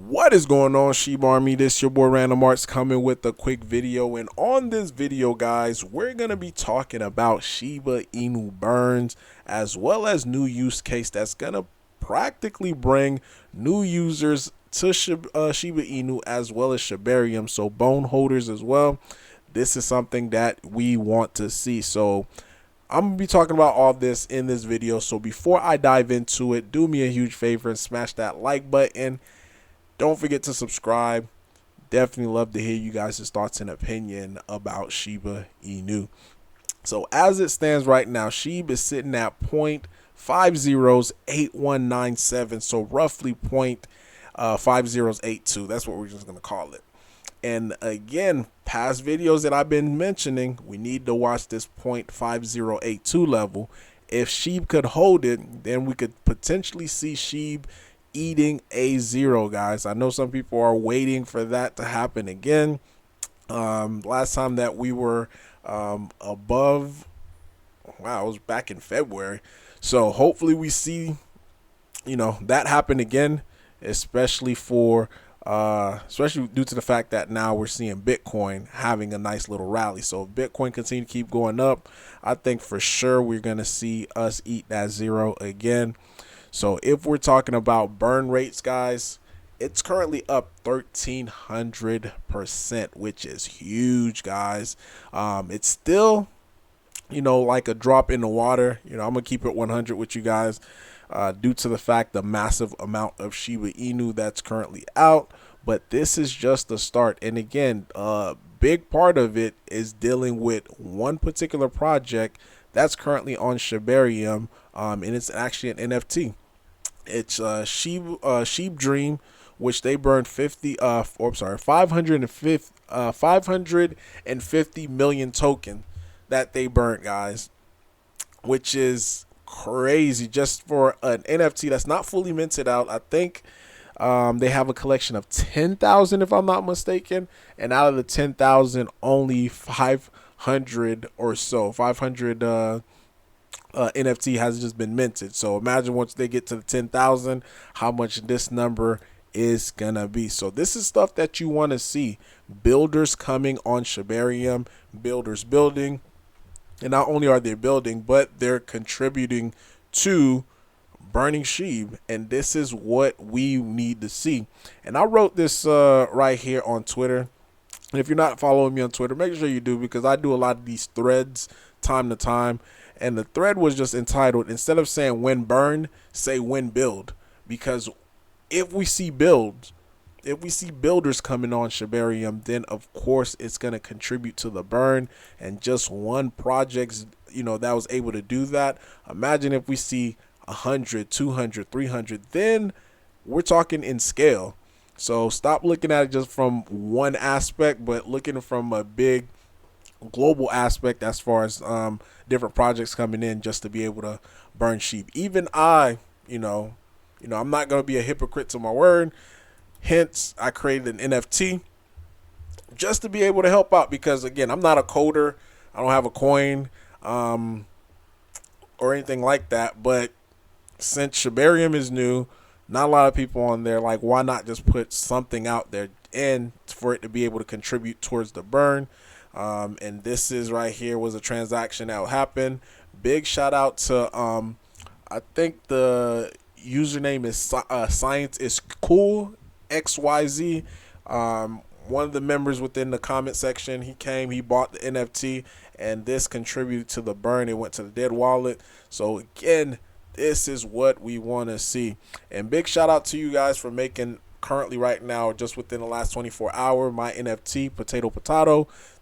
What is going on, Shiba Army? This your boy Random Arts coming with a quick video, and on this video, guys, we're gonna be talking about Shiba Inu burns as well as new use case that's gonna practically bring new users to Shiba Inu as well as Shibarium, so bone holders as well. This is something that we want to see. So I'm going to be talking about all this in this video. So before I dive into it, do me a huge favor and smash that like button. Don't forget to subscribe. Definitely love to hear you guys' thoughts and opinion about Shiba Inu. So as it stands right now, Shiba is sitting at 0.508197. So roughly 0.5082. That's what we're just going to call it. And again, past videos that I've been mentioning, we need to watch this 0.5082 level. If Sheeb could hold it, then we could potentially see Sheeb eating a zero, guys. I know some people are waiting for that to happen again. Last time that we were above, wow, it was back in February. So hopefully we see, that happen again, especially due to the fact that now we're seeing Bitcoin having a nice little rally. So if Bitcoin continue to keep going up, I think for sure we're going to see us eat that zero again. So if we're talking about burn rates, guys, it's currently up 1,300%, which is huge, guys. It's still, like a drop in the water. I'm going to keep it 100 with you guys. Due to the fact the massive amount of Shiba Inu that's currently out, but this is just the start. And again, a big part of it is dealing with one particular project that's currently on Shibarium, and it's actually an NFT. It's Sheep Dream, which they burned 550 million token that they burnt, guys, which is crazy just for an NFT that's not fully minted out. I think they have a collection of 10,000 if I'm not mistaken, and out of the 10,000 only 500 or so 500 NFT has just been minted. So imagine once they get to the 10,000 how much this number is gonna be. So this is stuff that you want to see. Builders coming on Shibarium, builders building. And not only are they building, but they're contributing to burning Sheeb. And this is what we need to see. And I wrote this right here on Twitter. And if you're not following me on Twitter, make sure you do, because I do a lot of these threads time to time. And the thread was just entitled, instead of saying when burn, say when build. Because if we see builders coming on Shibarium, then of course it's going to contribute to the burn. And just one project, that was able to do that. Imagine if we see 100, 200, 300, then we're talking in scale. So stop looking at it just from one aspect, but looking from a big global aspect as far as different projects coming in just to be able to burn sheep. Even I'm not going to be a hypocrite to my word. Hence, I created an NFT just to be able to help out, because again, I'm not a coder. I don't have a coin or anything like that. But since Shibarium is new, not a lot of people on there, like, why not just put something out there and for it to be able to contribute towards the burn. And this is right here was a transaction that happened. Big shout out to I think the username is Science is Cool XYZ. One of the members within the comment section, he bought the NFT, and this contributed to the burn. It went to the dead wallet. So again, this is what we want to see. And big shout out to you guys for making currently right now, just within the last 24 hours, my NFT potato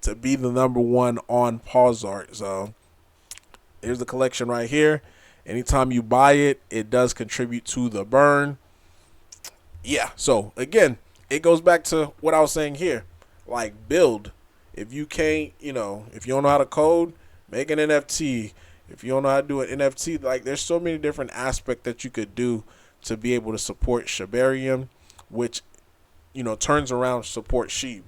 to be the #1 on Pausart. So here's the collection right here. Anytime you buy it, it does contribute to the burn. Yeah, so again, it goes back to what I was saying here. Like, build. If you can't, if you don't know how to code, make an NFT. If you don't know how to do an NFT, like, there's so many different aspects that you could do to be able to support Shibarium, which, turns around support Sheeb.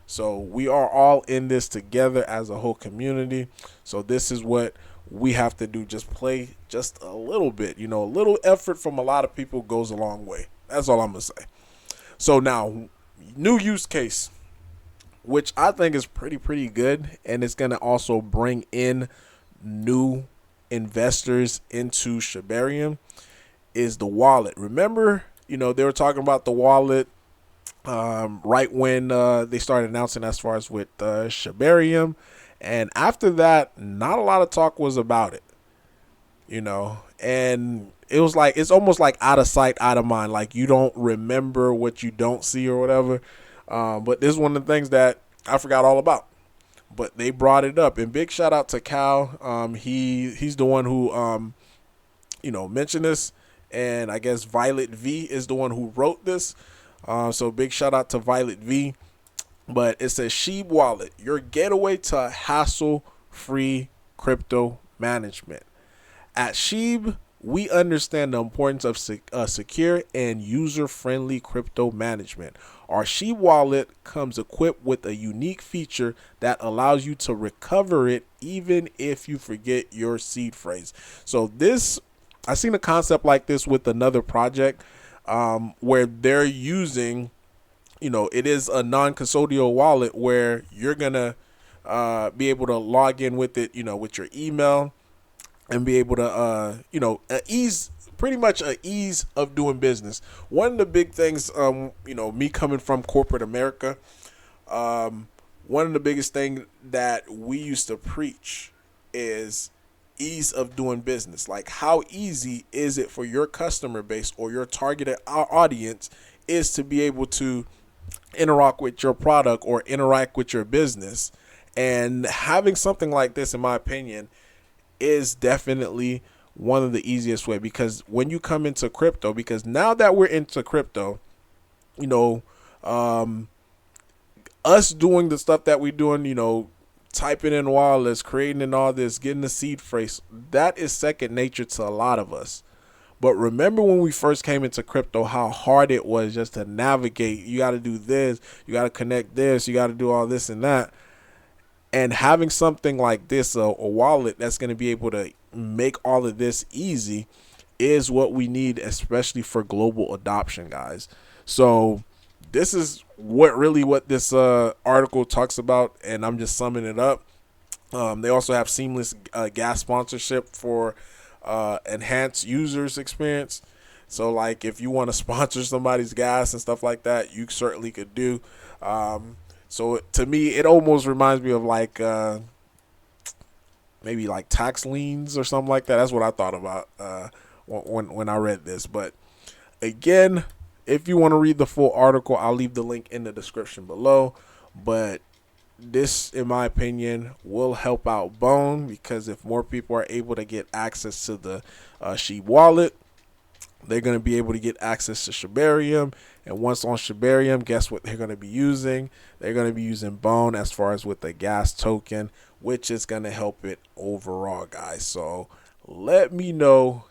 So we are all in this together as a whole community. So this is what we have to do. Just play just a little bit. A little effort from a lot of people goes a long way. That's all I'm going to say. So now, new use case, which I think is pretty good, and it's gonna also bring in new investors into Shibarium, is the wallet. Remember, they were talking about the wallet right when they started announcing as far as with Shibarium, and after that, not a lot of talk was about it. And it was like it's almost like out of sight, out of mind. Like you don't remember what you don't see or whatever. But this is one of the things that I forgot all about. But they brought it up, and big shout out to Cal. He's the one who mentioned this, and I guess Violet V is the one who wrote this. So big shout out to Violet V. But it says Sheeb Wallet, your getaway to hassle-free crypto management. At Sheeb, we understand the importance of secure and user-friendly crypto management. Our Sheeb wallet comes equipped with a unique feature that allows you to recover it even if you forget your seed phrase. So I seen a concept like this with another project where they're using, it is a non-custodial wallet where you're going to be able to log in with it, with your email, and be able to, pretty much a ease of doing business. One of the big things, me coming from corporate America, one of the biggest things that we used to preach is ease of doing business. Like, how easy is it for your customer base or your targeted audience is to be able to interact with your product or interact with your business? And having something like this, in my opinion, is definitely one of the easiest way, because when you come into crypto, because now that we're into crypto, us doing the stuff that we're doing, typing in wallets, creating and all this, getting the seed phrase, that is second nature to a lot of us. But remember when we first came into crypto, how hard it was just to navigate. You got to do this, you got to connect this, you got to do all this and that. And having something like this, a wallet that's going to be able to make all of this easy, is what we need, especially for global adoption, guys. So this is what this article talks about, and I'm just summing it up. They also have seamless gas sponsorship for enhanced users experience. So like if you want to sponsor somebody's gas and stuff like that, you certainly could do. So to me, it almost reminds me of like maybe like tax liens or something like that. That's what I thought about when I read this. But again, if you want to read the full article, I'll leave the link in the description below. But this, in my opinion, will help out Bone, because if more people are able to get access to the Sheeb wallet, they're going to be able to get access to Shibarium. And once on Shibarium, guess what they're going to be using? They're going to be using Bone as far as with the gas token, which is going to help it overall, guys. So let me know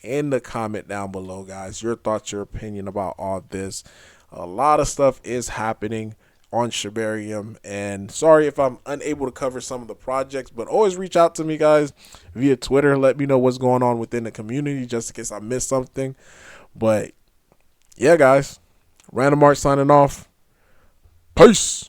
in the comment down below, guys, your thoughts, your opinion about all this. A lot of stuff is happening on Shibarium, and sorry if I'm unable to cover some of the projects, but always reach out to me, guys, via Twitter. Let me know what's going on within the community, just in case I missed something. But yeah, guys, Random Art signing off. Peace.